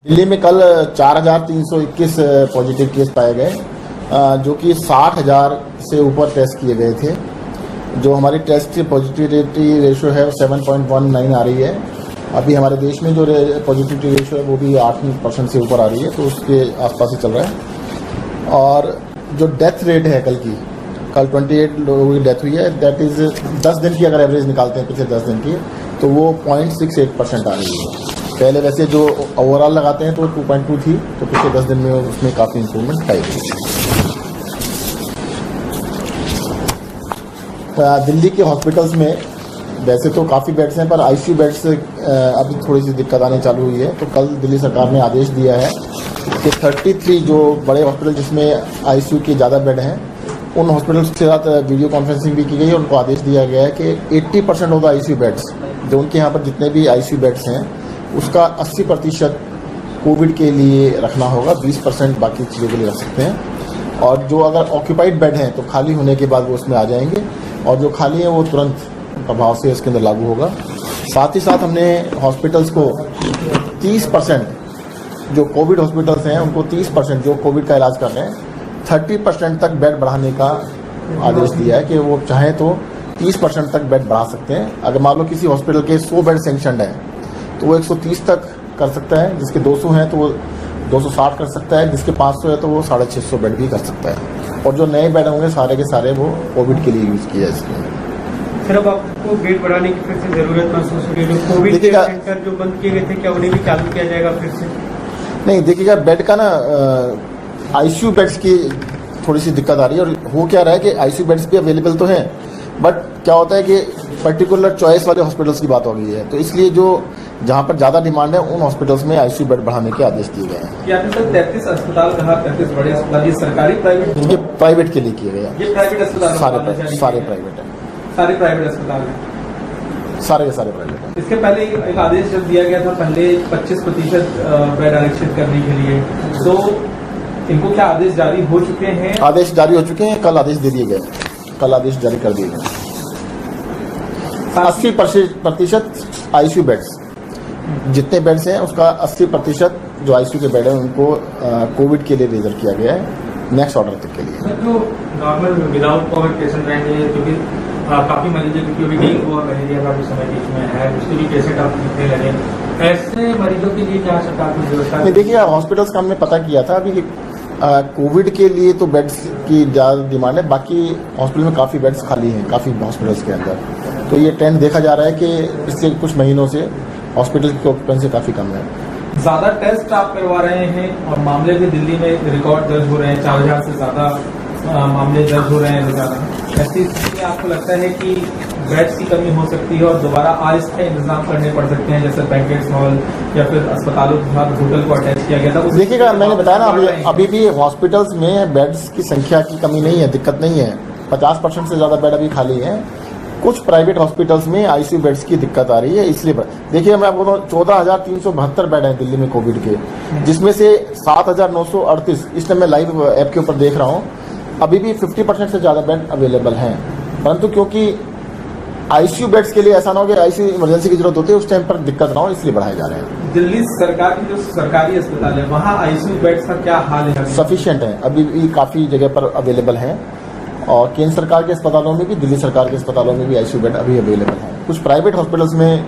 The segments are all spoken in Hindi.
दिल्ली में कल 4,321 पॉजिटिव केस पाए गए, जो कि 60,000 से ऊपर टेस्ट किए गए थे। जो हमारी टेस्ट पॉजिटिविटी रेशियो है वो 7.19 आ रही है। अभी हमारे देश में जो पॉजिटिविटी रेशियो है वो भी 8% से ऊपर आ रही है, तो उसके आसपास ही चल रहा है। और जो डेथ रेट है कल 28 लोगों की डेथ हुई है, दैट इज़ 10 दिन की अगर एवरेज निकालते हैं पिछले 10 दिन की, तो वो 0.68% आ रही है। पहले वैसे जो ओवरऑल लगाते हैं तो 2.2 थी, तो पिछले 10 दिन में उसमें काफ़ी इंप्रूवमेंट आई थी। दिल्ली के हॉस्पिटल्स में वैसे तो काफ़ी बेड्स हैं, पर आईसीयू बेड्स अभी थोड़ी सी दिक्कत आनी चालू हुई है। तो कल दिल्ली सरकार ने आदेश दिया है कि 33 जो बड़े हॉस्पिटल जिसमें आईसीयू के ज़्यादा बेड हैं, उन हॉस्पिटल्स के साथ वीडियो कॉन्फ्रेंसिंग भी की गई है। उनको आदेश दिया गया है कि 80% ऑफ द आईसीयू बेड्स, जो उनके यहाँ पर जितने भी आईसीयू बेड्स हैं, उसका 80% कोविड के लिए रखना होगा, 20% बाकी चीज़ों के लिए रख सकते हैं। और जो अगर ऑक्यूपाइड बेड हैं तो खाली होने के बाद वो उसमें आ जाएंगे, और जो खाली हैं वो तुरंत प्रभाव से इसके अंदर लागू होगा। साथ ही साथ हमने हॉस्पिटल्स को 30%, जो कोविड हॉस्पिटल्स हैं उनको 30% जो कोविड का इलाज कर रहे हैं, 30% तक बेड बढ़ाने का आदेश दिया है कि वो चाहें तो 30% तक बेड बढ़ा सकते हैं। अगर मान लो किसी हॉस्पिटल के 100 बेड सेंक्शनड है तो वो 130 तक कर सकता है, जिसके 200 हैं तो वो 260 कर सकता है, जिसके 500 है तो वो 650 बेड भी कर सकता है। और जो नए बेड होंगे सारे के सारे वो कोविड के लिए यूज़ किए जा सकते हैं। सर, अब आपको बेड बढ़ाने की फिर से जरूरत महसूस हो रही है? कोविड के सेंटर जो बंद किए गए थे, क्या उन्हें भी चालू किया जाएगा फिर से? नहीं, देखिएगा बेड का ना आईसीयू बेड्स की थोड़ी सी दिक्कत आ रही है। और हो क्या रहा है कि आईसीयू बेड्स भी अवेलेबल तो हैं, बट क्या होता है कि पर्टिकुलर चॉइस वाले हॉस्पिटल्स की बात हो गई है, तो इसलिए जो जहां पर ज़्यादा डिमांड है उन हॉस्पिटल्स में आईसीयू बेड बढ़ाने के आदेश दिए गए हैं। ये आपने सर 33 अस्पताल कहा, 33 बड़े अस्पताल, ये सरकारी प्राइवेट? ये प्राइवेट के लिए किए गए हैं। ये प्राइवेट अस्पताल सारे प्राइवेट हैं। सारे प्राइवेट अस्पताल हैं? सारे के सारे प्राइवेट हैं। इसके पहले एक आदेश जब दिया गया था पहले 25% बेड आरक्षित करने के लिए, तो इनको क्या आदेश जारी हो चुके हैं? आदेश जारी हो चुके हैं, कल आदेश दे दिए गए, कल आदेश जारी कर दिए गए। 80% आईसीयू बेड्स, जितने बेड्स हैं उसका 80% जो आईसीयू के बेड हैं उनको कोविड के लिए रिजर्व किया गया है, नेक्स्ट ऑर्डर तक के लिए। जो नॉर्मल विदाउट कोविड पेशेंट रहेंगे, क्योंकि काफी मरीज है, क्योंकि अभी डेंगू और मलेरिया का भी समय बीच में है, उसके भी पेशेंट आप दिखने लगे, ऐसे मरीजों के लिए क्या सरकार की व्यवस्था? देखिए, हॉस्पिटल्स का हमने पता किया था अभी कोविड के लिए तो बेड्स की ज़्यादा डिमांड है, बाकी हॉस्पिटल में काफ़ी बेड्स खाली हैं काफ़ी हॉस्पिटल्स के अंदर। तो ये ट्रेंड देखा जा रहा है कि पिछले कुछ महीनों से हॉस्पिटल की ऑक्यूपेंसी काफ़ी कम है। ज़्यादा टेस्ट आप करवा रहे हैं और मामले भी दिल्ली में रिकॉर्ड दर्ज हो रहे हैं, 4,000 से ज़्यादा मामले दर्ज हो रहे हैं रोजाना। ऐसी स्थिति में आपको लगता है कि बेड्स की कमी हो सकती है और दोबारा अस्थायी इंतजाम करने पड़ सकते हैं, जैसे बैंकेट हॉल या फिर अस्पतालों के साथ होटल को अटैच किया गया था? देखिएगा, मैंने बताया ना अभी भी हॉस्पिटल्स में बेड्स की संख्या की कमी नहीं है, दिक्कत नहीं है। 50% से ज़्यादा बेड अभी खाली हैं। कुछ प्राइवेट हॉस्पिटल्स में आईसीयू बेड्स की दिक्कत आ रही है, इसलिए देखिए मैं आपको 14,372 बेड हैं दिल्ली में कोविड के, जिसमें से 7,938 इस टाइम मैं लाइव ऐप के ऊपर देख रहा हूँ, अभी भी 50% से ज़्यादा बेड अवेलेबल हैं। परंतु क्योंकि आईसीयू बेड्स के लिए ऐसा ना हो कि आईसीयू इमरजेंसी की जरूरत होती है, उस टाइम पर दिक्कत ना हो, इसलिए बढ़ाए जा रहे हैं। दिल्ली सरकार की जो सरकारी अस्पताल है वहाँ आईसीयू बेड्स का क्या हाल है? सफिशिएंट है, अभी भी काफ़ी जगह पर अवेलेबल हैं। और केंद्र सरकार के अस्पतालों में भी, दिल्ली सरकार के अस्पतालों में भी आईसीयू बेड अभी अवेलेबल हैं। कुछ प्राइवेट हॉस्पिटल्स में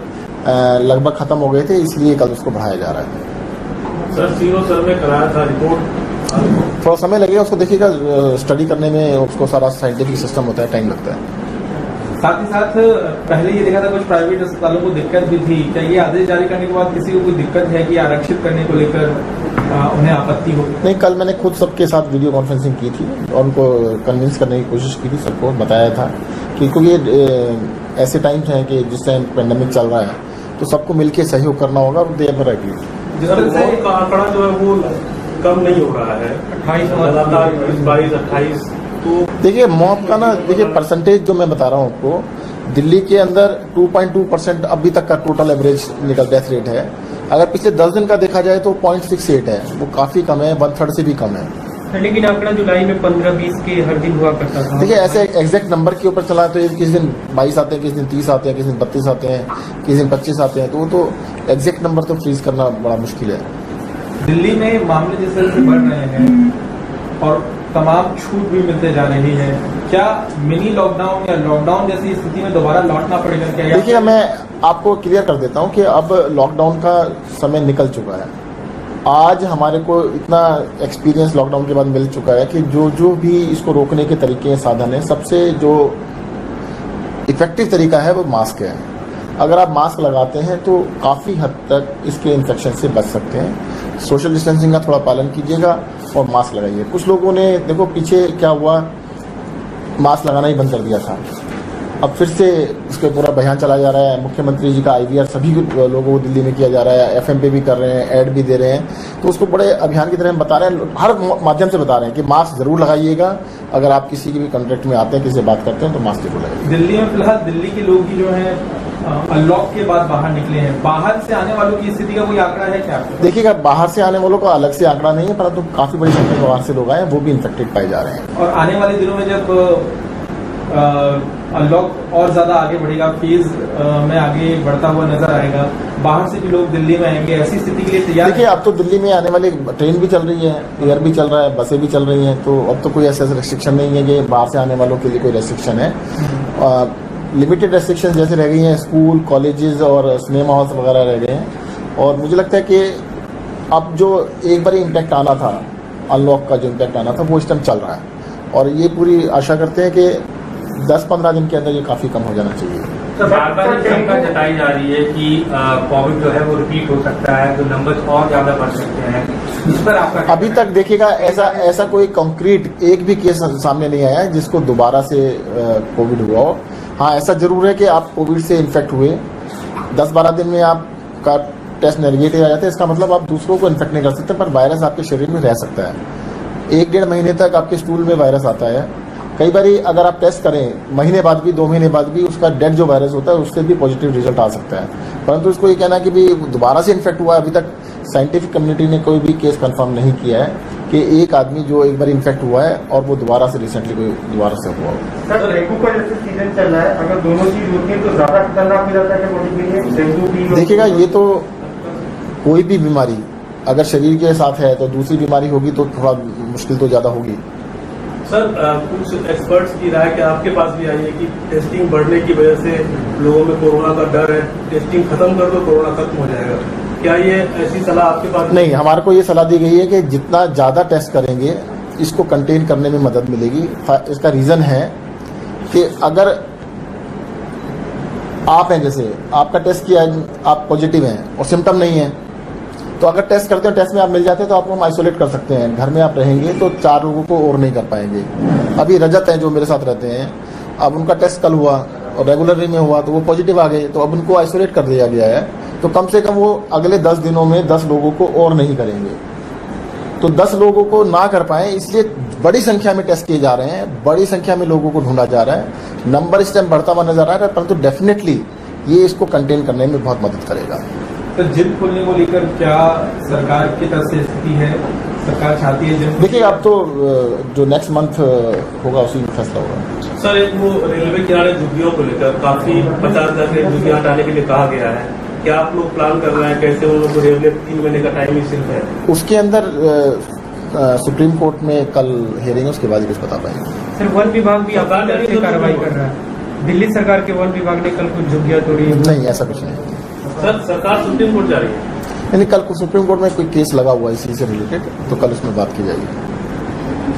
लगभग खत्म हो गए थे, इसलिए कल उसको बढ़ाया जा रहा है। सर, सीरो सर्वे कराया था, रिपोर्ट थोड़ा समय लगेगा उसको, देखिएगा स्टडी करने में, उसको सारा साइंटिफिक सिस्टम होता है, टाइम लगता है। साथ ही साथ पहले ये देखा था कुछ प्राइवेट अस्पतालों को दिक्कत भी थी, क्या ये आदेश जारी करने के बाद किसी को कोई दिक्कत है कि आरक्षित करने को लेकर उन्हें आपत्ति हो? नहीं, कल मैंने खुद सबके साथ वीडियो कॉन्फ्रेंसिंग की थी और उनको कन्विंस करने की कोशिश की थी, सबको बताया था कि क्योंकि ये ऐसे टाइम्स हैं कि जिस टाइम पेंडेमिक चल रहा है तो सबको मिलकर सहयोग करना होगा। और देर भर मौत का आंकड़ा जो है वो कम नहीं हो रहा है, 22-28। तो देखिए मौत का ना, देखिए परसेंटेज जो मैं बता रहा हूँ आपको, दिल्ली के अंदर 2.2% अभी तक का टोटल एवरेज डेथ रेट है। अगर पिछले 10 दिन का देखा जाए तो 0.68 है, वो काफ़ी कम है, 1/3 से भी कम है। लेकिन आंकड़ा जुलाई में 15-20 के हर दिन हुआ करता था। देखिए ऐसे एग्जैक्ट नंबर के ऊपर चला तो किसी दिन 22 आते हैं, किसी दिन 30 आते हैं, किसी दिन 32 आते हैं, किसी दिन 25 आते हैं, तो वो तो एग्जैक्ट नंबर तो फ्रीज करना बड़ा मुश्किल है। दिल्ली में मामले जिस तरह से बढ़ रहे हैं और तमाम छूट भी मिलते जा रही है, क्या मिनी लॉकडाउन या लॉकडाउन जैसी स्थिति में दोबारा लौटना पड़ेगा क्या? देखिए, मैं आपको क्लियर कर देता हूं कि अब लॉकडाउन का समय निकल चुका है। आज हमारे को इतना एक्सपीरियंस लॉकडाउन के बाद मिल चुका है कि जो भी इसको रोकने के तरीके साधन है, सबसे जो इफेक्टिव तरीका है वो मास्क है। अगर आप मास्क लगाते हैं तो काफ़ी हद तक इसके इन्फेक्शन से बच सकते हैं। सोशल डिस्टेंसिंग का थोड़ा पालन कीजिएगा और मास्क लगाइए। कुछ लोगों ने देखो पीछे क्या हुआ, मास्क लगाना ही बंद कर दिया था, अब फिर से इसके पूरा बयान चला जा रहा है। मुख्यमंत्री जी का IVR सभी लोगों को दिल्ली में किया जा रहा है, FM पे भी कर रहे हैं, ऐड भी दे रहे हैं, तो उसको बड़े अभियान की तरह बता रहे हैं, हर माध्यम से बता रहे हैं कि मास्क जरूर लगाइएगा। अगर आप किसी के भी कॉन्टेक्ट में आते हैं, किसी से बात करते हैं तो मास्क जरूर लगाइए। दिल्ली में फिलहाल दिल्ली के लोग ही जो है अनलॉक के बाद बाहर निकले हैं, बाहर से आने वालों की स्थिति का कोई आंकड़ा है क्या? देखिएगा, बाहर से आने वालों का अलग से आंकड़ा नहीं है, परंतु काफी बड़ी संख्या में बाहर से लोग आए हैं, वो भी इन्फेक्टेड पाए जा रहे हैं। और आने वाले दिनों में जब अनलॉक और ज्यादा आगे बढ़ेगा, फेज में आगे बढ़ता हुआ नजर आएगा, बाहर से भी लोग दिल्ली में आएंगे, ऐसी स्थिति के लिए तैयार? देखिए, अब तो दिल्ली में आने वाली ट्रेन भी चल रही है, एयर भी चल रहा है, बसें भी चल रही हैं, तो अब तो कोई ऐसा रेस्ट्रिक्शन नहीं है कि बाहर से आने वालों के लिए कोई रेस्ट्रिक्शन है। लिमिटेड रेस्ट्रिक्शन जैसे रह गई हैं, स्कूल, कॉलेजेस और सिनेमा हॉल्स वगैरह रह गए हैं। और मुझे लगता है कि अब जो एक बार इम्पैक्ट आना था, अनलॉक का जो इम्पैक्ट आना था, वो इस टाइम चल रहा है, और ये पूरी आशा करते हैं कि 10-15 दिन के अंदर ये काफ़ी कम हो जाना चाहिए। तो बार बार ये शंका जताई जा रही है कि कोविड जो है वो रिपीट हो सकता है, तो नंबर और ज्यादा बढ़ सकते हैं, इस पर आपका? अभी तक देखिएगा, ऐसा कोई कंक्रीट एक भी केस सामने नहीं आया है जिसको दोबारा से कोविड हुआ हो। हाँ, ऐसा जरूर है कि आप कोविड से इन्फेक्ट हुए, 10-12 दिन में आपका टेस्ट नेगेटिव आ जाता है, इसका मतलब आप दूसरों को इन्फेक्ट नहीं कर सकते, पर वायरस आपके शरीर में रह सकता है। 1-1.5 महीने तक आपके स्टूल में वायरस आता है। कई बार अगर आप टेस्ट करें महीने बाद भी, 2 महीने बाद भी, उसका डेड जो वायरस होता है उससे भी पॉजिटिव रिजल्ट आ सकता है। परंतु इसको ये कहना कि भी दोबारा से इन्फेक्ट हुआ है, अभी तक साइंटिफिक कम्युनिटी ने कोई भी केस कंफर्म नहीं किया है कि एक आदमी जो एक बार इन्फेक्ट हुआ है और वो दोबारा से रिसेंटली कोई दोबारा से हुआ हो। सर, डेंगू का जैसे सीजन चल रहा है, अगर दोनों चीज होती है तो ज्यादा खतरनाक हो जाता है बॉडी के लिए, डेंगू भी? देखिएगा, ये तो कोई भी बीमारी अगर शरीर के साथ है तो दूसरी बीमारी होगी तो थोड़ा मुश्किल तो ज्यादा होगी। सर, कुछ एक्सपर्ट्स की राय कि आपके पास भी आई है कि टेस्टिंग बढ़ने की वजह से लोगों में कोरोना का डर है, टेस्टिंग खत्म कर दो कोरोना खत्म हो जाएगा, क्या ये ऐसी सलाह आपके पास? नहीं, हमारे को ये सलाह दी गई है कि जितना ज्यादा टेस्ट करेंगे इसको कंटेन करने में मदद मिलेगी। इसका रीजन है कि अगर आप हैं, जैसे आपका टेस्ट किया, आप पॉजिटिव हैं और सिम्टम नहीं है, तो अगर टेस्ट करते हैं, टेस्ट में आप मिल जाते हैं तो आपको हम आइसोलेट कर सकते हैं। घर में आप रहेंगे तो 4 लोगों को और नहीं कर पाएंगे। अभी रजत हैं जो मेरे साथ रहते हैं, अब उनका टेस्ट कल हुआ और रेगुलरली में हुआ तो वो पॉजिटिव आ गए, तो अब उनको आइसोलेट कर दिया गया है। तो कम से कम वो अगले 10 दिनों में 10 लोगों को और नहीं करेंगे। तो 10 लोगों को ना कर पाए, इसलिए बड़ी संख्या में टेस्ट किए जा रहे हैं, बड़ी संख्या में लोगों को ढूंढा जा रहा है। नंबर इस टाइम बढ़ता हुआ नजर आ रहा है, परंतु डेफिनेटली ये इसको कंटेन करने में बहुत मदद करेगा। तो जिम खोलने को लेकर क्या सरकार की तरफ से स्थिति है? सरकार चाहती है जिम? देखिए, अब तो जो नेक्स्ट मंथ होगा उसी में फैसला होगा। सर, एक वो रेलवे किनारे झुग्गियों को लेकर काफी 50,000 झुग्गियां हटाने के लिए कहा गया है, क्या आप लोग प्लान कर रहे हैं? कैसे उन लोगों को रेलवे 3 महीने का टाइम ही सिर्फ है? उसके अंदर सुप्रीम कोर्ट में कल हियरिंग है, उसके बाद ही कुछ बता पाएंगे। सर, वन विभाग भी आपकी कार्रवाई कर रहा है। दिल्ली सरकार के वन विभाग ने कल कुछ झुग्गियां तोड़ी है? नहीं, ऐसा कुछ नहीं। सर, सरकार सुप्रीम कोर्ट जा रही है? यानी कल को सुप्रीम कोर्ट में कोई केस लगा हुआ है इसी से रिलेटेड, तो कल उसमें बात की जाएगी।